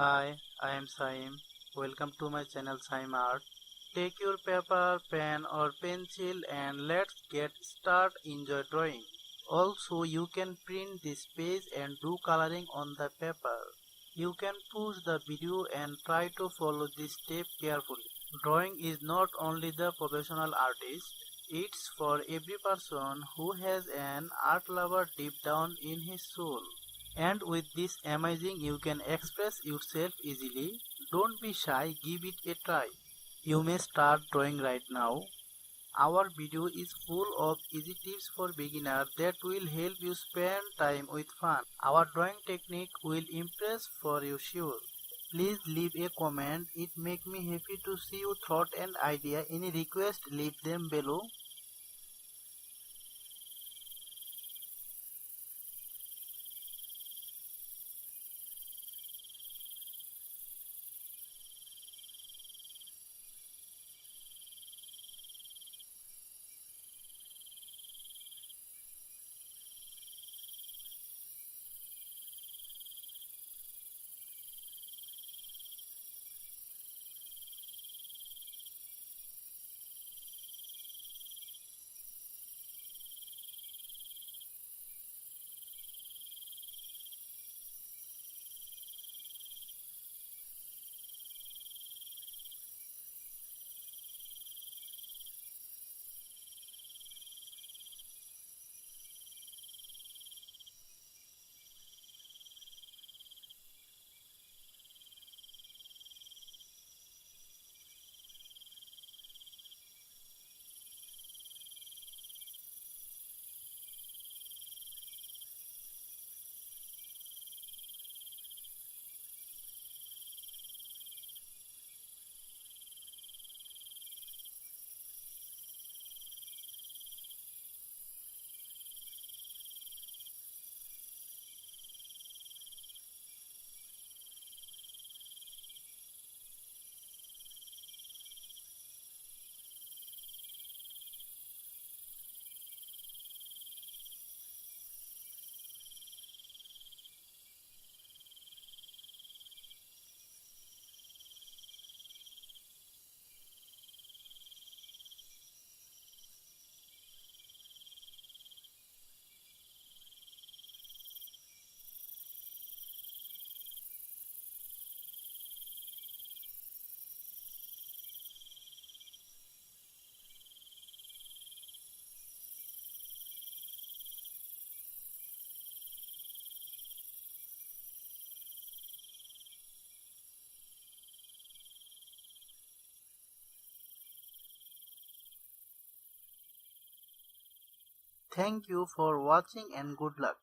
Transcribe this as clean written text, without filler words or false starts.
Hi, I am Saim. Welcome to my channel Saim Art. Take your paper, pen or pencil and let's get started. Enjoy drawing. Also, you can print this page and do coloring on the paper. You can pause the video and try to follow this step carefully. Drawing is not only the professional artist, it's for every person who has an art lover deep down in his soul. And with this amazing you can express yourself easily. Don't be shy, give it a try. You may start drawing right now. Our video is full of easy tips for beginners that will help you spend time with fun. Our drawing technique will impress for you sure. Please leave a comment. It makes me happy to see your thought and idea. Any request, leave them below. Thank you for watching and good luck.